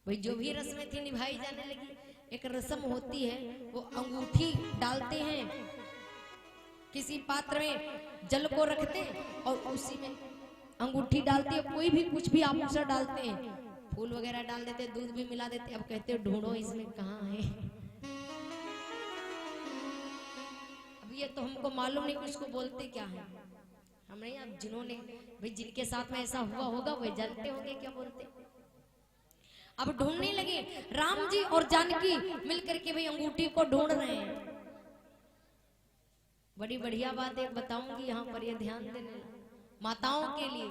भाई जो भी रस्में थी निभाई जाने लगी। एक रस्म होती है, वो अंगूठी डालते हैं, किसी पात्र में जल को रखते और उसी में अंगूठी डालते हैं। कोई भी कुछ भी आभूषण डालते हैं, फूल वगैरह डाल देते, दूध भी मिला देते। अब कहते हो ढूंढो इसमें कहाँ है। ये तो हमको मालूम नहीं कि उसको बोलते क्या है। हम नहीं, अब जिन्होंने भाई जिनके साथ में ऐसा हुआ होगा वह जानते होंगे क्या बोलते। अब ढूंढने लगे, राम जी और जानकी मिलकर के भाई अंगूठी को ढूंढ रहे हैं। बड़ी बढ़िया बात एक बताऊंगी यहाँ पर, ये ध्यान देने माताओं के लिए।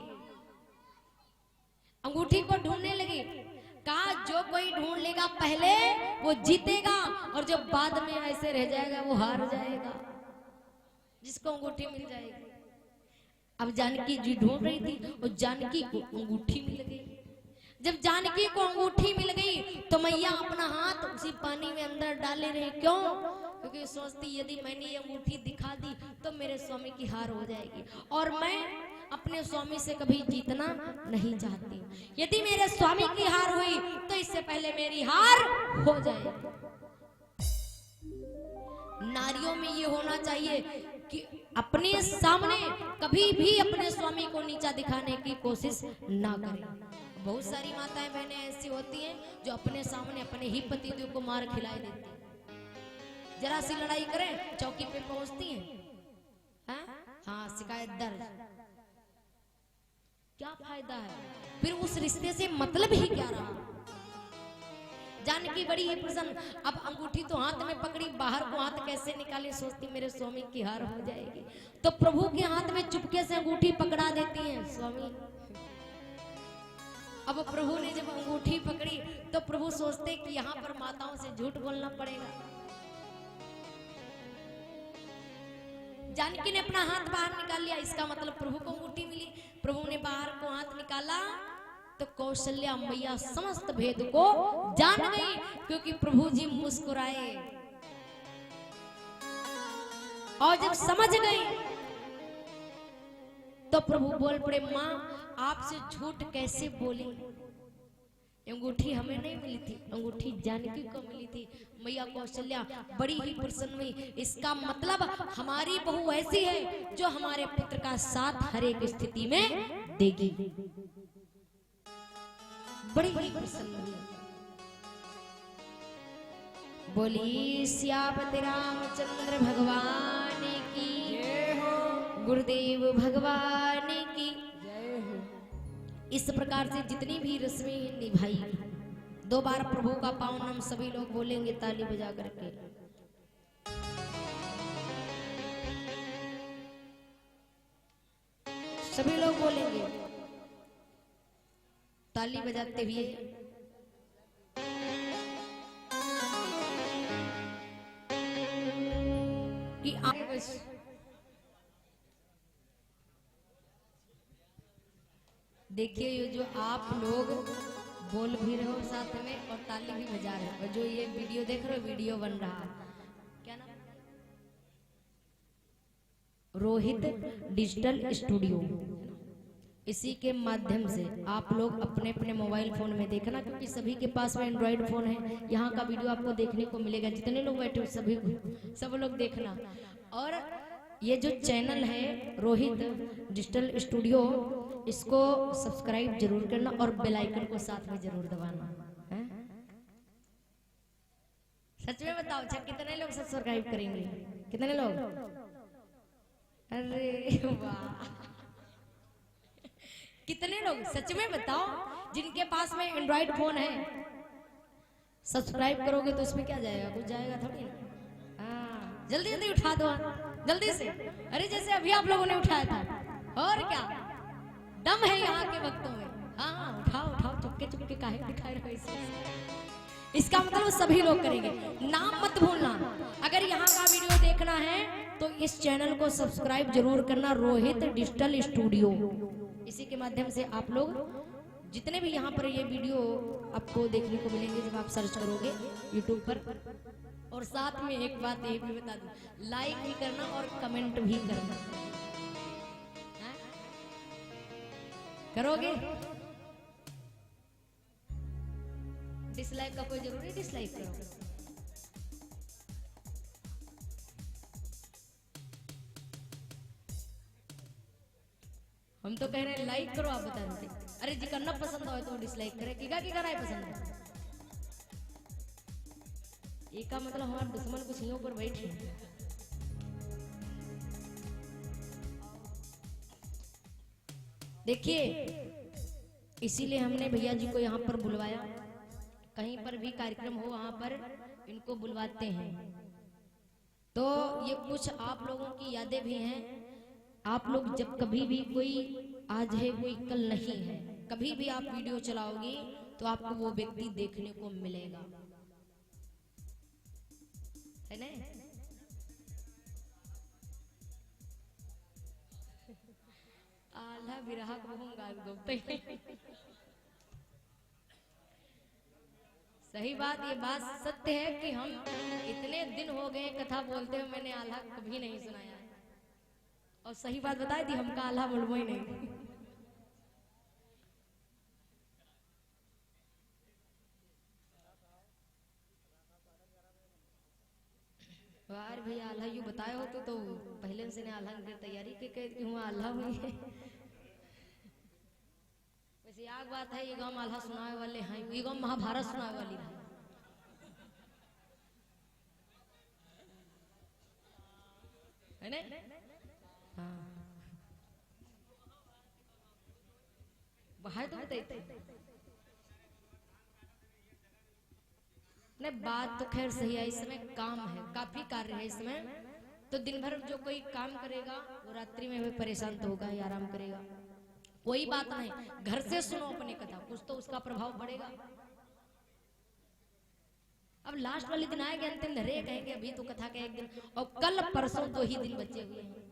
अंगूठी को ढूंढने लगे, कहा जो कोई ढूंढ लेगा पहले वो जीतेगा, और जो बाद में ऐसे रह जाएगा वो हार जाएगा, जिसको अंगूठी मिल जाएगी। अब जानकी जी ढूंढ रही थी और जानकी को अंगूठी मिल गई। जब जानकी को अंगूठी मिल गई तो मैया अपना हाथ उसी पानी में अंदर डाले रहे। क्यों? क्योंकि सोचती यदि मैंने ये अंगूठी दिखा दी तो मेरे स्वामी की हार हो जाएगी, और मैं अपने स्वामी से कभी जीतना नहीं चाहती। यदि मेरे स्वामी की हार हुई तो इससे पहले मेरी हार हो जाएगी। नारियों में ये होना चाहिए कि अपने सामने कभी भी अपने स्वामी को नीचा दिखाने की कोशिश ना करें। बहुत सारी माताएं बहनें ऐसी होती हैं जो अपने सामने अपने ही पतिदेव को मार खिलाई देती हैं। जरा सी लड़ाई करें चौकी पे पहुंचती हैं, हाँ शिकायत दर्ज। क्या फायदा है फिर उस रिश्ते से, मतलब ही क्या रहा। जानकी बड़ी ही प्रसन्न, अब अंगूठी तो हाथ में पकड़ी, बाहर को हाथ कैसे निकाले, सोचती मेरे स्वामी की हार हो जाएगी। तो प्रभु के हाथ में चुपके से अंगूठी पकड़ा देती हैं स्वामी। अब प्रभु ने जब अंगूठी पकड़ी तो प्रभु सोचते कि यहाँ पर माताओं से झूठ बोलना पड़ेगा। जानकी ने अपना हाथ बाहर निकाल लिया, इसका मतलब प्रभु को अंगूठी मिली। प्रभु ने बाहर को हाथ निकाला तो कौशल्या मैया समस्त भेद को जान गई, क्योंकि प्रभु जी मुस्कुराए और जब समझ गई तो प्रभु बोल पड़े, माँ आपसे झूठ कैसे बोली, अंगूठी हमें नहीं मिली थी, अंगूठी जानकी को मिली थी। मैया कौशल्या बड़ी ही प्रसन्न हुई, इसका मतलब हमारी बहू ऐसी है जो हमारे पुत्र का साथ हर एक स्थिति में देगी। बड़ी बड़ी प्रसन्न हुई। बोली सियापति रामचंद्र भगवान की, गुरुदेव भगवान की। इस प्रकार से जितनी भी रस्में निभाई, 2 बार प्रभु का पावन नाम सभी लोग बोलेंगे ताली बजा करके। सभी लोग बोलेंगे ताली बजाते हुए। कि देखिए ये जो आप लोग बोल भी रहे हो साथ में और ताली भी बजा रहे हो, और जो ये वीडियो देख रहे हो, वीडियो बन रहा है, क्या नाम? Rohit digital studio. इसी के माध्यम से आप लोग अपने अपने मोबाइल फोन में देखना, क्योंकि सभी के पास में एंड्रॉइड फोन है। यहाँ का वीडियो आपको देखने को मिलेगा, जितने लोग बैठे हो सभी सब लोग देखना। और ये जो चैनल है रोहित डिजिटल स्टूडियो, इसको सब्सक्राइब जरूर करना और बेल आइकन को साथ में जरूर दबाना है? सच में बताओ अच्छा कितने लोग सब्सक्राइब करेंगे? कितने लोग? अरे वाह, कितने लोग सच में बताओ जिनके पास में एंड्रॉइड फोन है? सब्सक्राइब करोगे तो उसमें क्या जाएगा, कुछ जाएगा थोड़ी ना। हाँ जल्दी जल्दी उठा दो, जल्दी से। अरे जैसे अभी आप लोगों ने उठाया था, और क्या दम है यहाँ के वक्तों में। हाँ उठाओ उठाओ, चुपके चुपके काहे दिखाई रहे इसे। इसका मतलब सभी लोग करेंगे। नाम मत भूलना, अगर यहाँ का वीडियो देखना है तो इस चैनल को सब्सक्राइब जरूर करना, रोहित डिजिटल स्टूडियो। इसी के माध्यम से आप लोग जितने भी यहाँ पर ये वीडियो आपको देखने को मिलेंगे जब आप सर्च करोगे यूट्यूब पर। और साथ में एक बात ये भी बता दूं, लाइक भी करना और कमेंट भी करना। करोगे? डिसलाइक का कोई जरूरी, डिसलाइक करो। हम तो कह रहे हैं लाइक करो, आप बता देते। अरे जी करना पसंद हो तो डिसलाइक करे, किगा की कराए पसंद है। एक का मतलब हमारे दुश्मन कुछ यहाँ पर बैठे हैं। देखिए इसीलिए हमने भैया जी को यहाँ पर बुलवाया पर भी कार्यक्रम हो वहां पर इनको बुलवाते हैं। तो ये कुछ आप लोगों की यादें भी हैं। आप लोग जब कभी भी कोई आज है कोई कल नहीं है, कभी भी आप वीडियो चलाओगे तो आपको वो व्यक्ति देखने को मिलेगा, है ना? आल्हा विरहा सही बात, ये बात सत्य है कि हम इतने दिन हो गए कथा बोलते हुए मैंने आल्हा कभी नहीं सुनाया है। और सही बात बताई थी, हमका आल्हा बोलबो ही नहीं। वार भैया आल्हा यू बताए हो तो पहले से ने आल्हा की तैयारी के कह कि हुआ आल्हा हुई है। वैसे आग बात है, ये गांव आल्हा सुनाए वाले हैं, ये गांव महाभारत सुनाए वाली है। है ने? हाँ बाहर तो बताइए नहीं, बात तो खैर सही है। इस समय काम है, काफी कार्य है इसमें, तो दिन भर जो कोई काम करेगा वो रात्रि में भी परेशान तो होगा ही, आराम करेगा। कोई बात नहीं, घर से सुनो अपनी कथा, कुछ तो उसका प्रभाव पड़ेगा। अब लास्ट वाले दिन आएंगे, अंतिम धरे कहेंगे अभी तो कथा का एक दिन, और कल परसों 2 ही दिन बचे हुए हैं।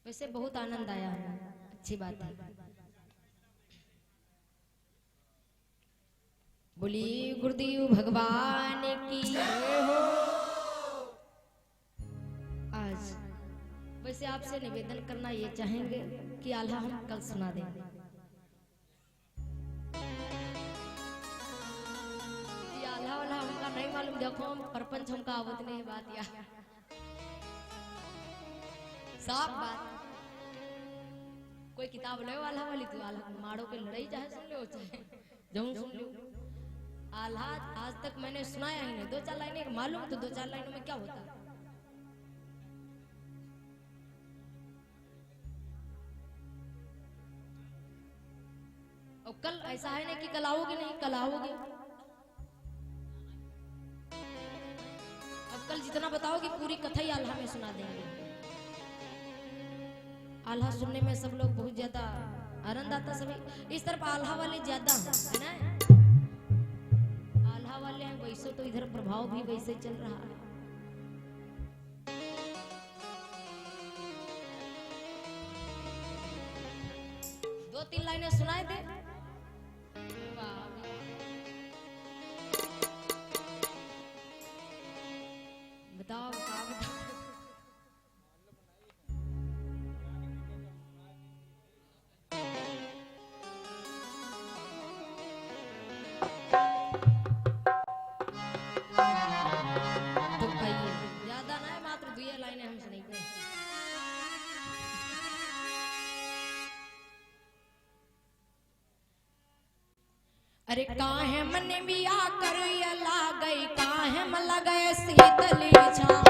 वैसे बहुत आनंद आया है, अच्छी बात है। बोली गुरुदेव भगवान की हो। आज वैसे आपसे निवेदन करना ये चाहेंगे कि आल्हा हम कल सुना देंगे। आल्हा वाला हमका नहीं मालूम, देखो हम परपंच हमका आवत नहीं बात या साफ बात। कोई किताब ले आल्हा वाली तो आल्हा मारो के लड़ाई चाहे सुन लो चाहे जऊं सुन लो। आल्हा आज तक मैंने सुनाया ही नहीं, 2-4 लाइनें मालूम, तो 2-4 लाइनों में क्या होता है। और कल ऐसा है ना कि कल आओगे नहीं, कल आओगे। अब कल जितना बताओगे पूरी कथा ही आल्हा में सुना देंगे। आल्हा सुनने में सब लोग बहुत ज्यादा आनंद आता, सभी इस तरफ आल्हा वाले ज्यादा है ना, आल्हा वाले हैं, वैसे तो इधर प्रभाव भी वैसे चल रहा है। दो 3 लाइनें सुनाए थे, बताओ क्या बताओ। अरे काहे मन बिया कर ला गई, काहे मन लगे शीतली छाँव।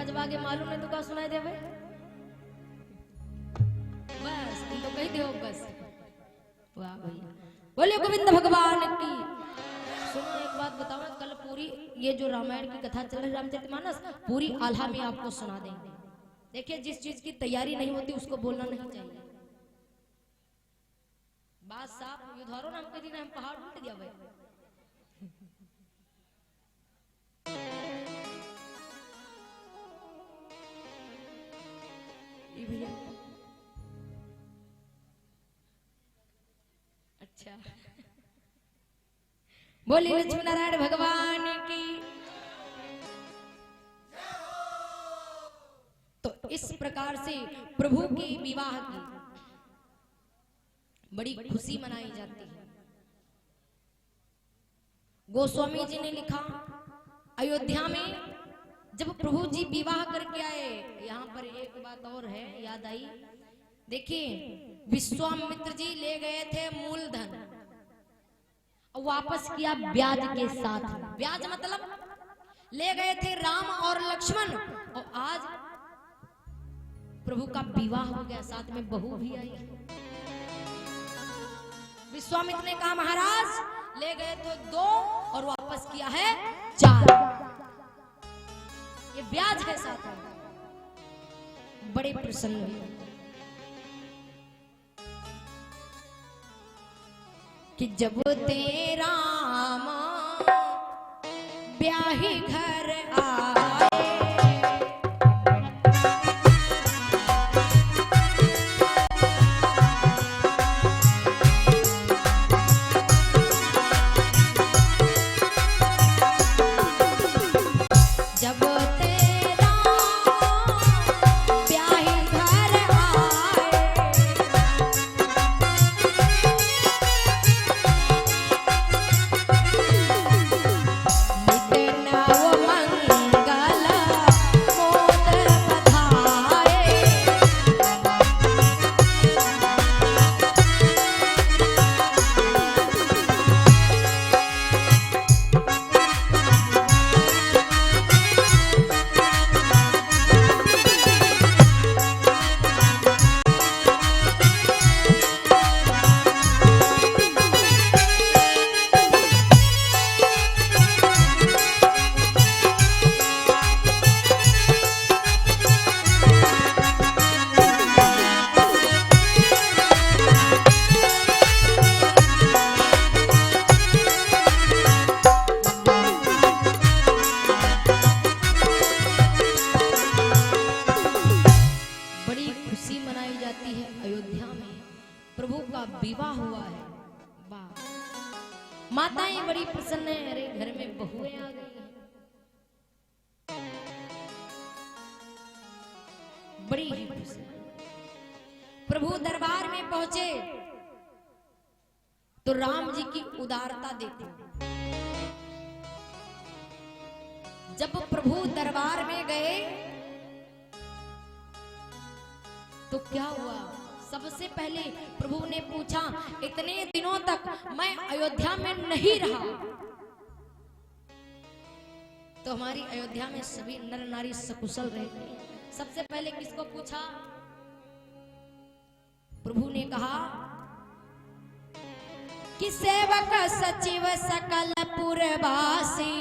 जब आगे मालूम है तो क्या सुनाई दे भाई? बस तुम तो कही दो बस। वाह भैया, बोले गोविंद भगवान की। सुनो एक बात बताओ, कल पूरी ये जो रामायण की कथा चल रही रामचरितमानस पूरी आल्हा में आपको सुना देंगे। देखिए जिस चीज की तैयारी नहीं होती उसको बोलना नहीं चाहिए। बात साफ युद्धारो नाम के दिन हम पहाड़ उठ दिया भाई। भैया अच्छा बोली लक्ष्मी नारायण भगवान की। तो इस प्रकार से प्रभु के विवाह की बड़ी खुशी मनाई जाती है। गोस्वामी जी ने लिखा अयोध्या में जब प्रभु जी विवाह करके आए, यहाँ पर एक बात और है याद आई। देखिए विश्वामित्र जी ले गए थे मूलधन और वापस किया ब्याज के साथ। ब्याज मतलब ले गए थे राम और लक्ष्मण, और आज प्रभु का विवाह हो गया, साथ में बहू भी आई। विश्वामित्र ने कहा महाराज ले गए तो 2 और वापस किया है 4, ये ब्याज है साथ में। बड़े प्रसन्न हुए कि जब तेरा ब्याही घर आए, विवाह हुआ है। वाह, माताएं बड़ी प्रसन्न है, अरे घर में बहुएं आ गई हैं। बड़ी ही खुशी। प्रभु दरबार में पहुंचे तो राम जी की उदारता देखो। जब प्रभु दरबार में गए तो क्या हुआ, सबसे पहले प्रभु ने पूछा, इतने दिनों तक मैं अयोध्या में नहीं रहा, तो हमारी अयोध्या में सभी नर नारी सकुशल रहते। सबसे पहले किसको पूछा? प्रभु ने कहा कि सेवक सचिव सकल पुरवासी,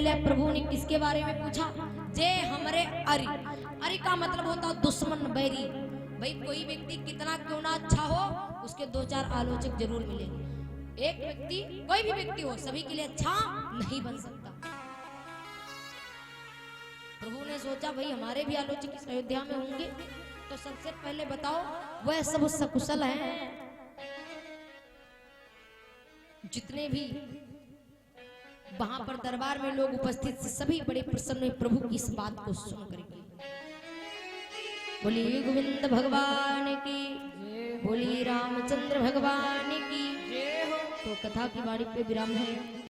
पहले प्रभु ने किसके बारे में पूछा? जे हमरे अरि। अरि का मतलब होता है दुश्मन, बैरी। भाई कोई व्यक्ति कितना क्यों ना अच्छा हो, उसके दो चार आलोचक जरूर मिलेंगे। एक व्यक्ति, कोई भी व्यक्ति हो, सभी के लिए अच्छा नहीं बन सकता। प्रभु ने सोचा भाई हमारे भी आलोचक इस अयोध्या में होंगे, तो सबसे पहले बताओ वह सब सकुशल हैं? जितने भी वहां पर दरबार में लोग उपस्थित थे, सभी बड़े प्रसन्न हुए प्रभु की इस बात को सुन करके। बोली गोविंद भगवान की, बोली रामचंद्र भगवान की। तो कथा की वाणी पे विराम है।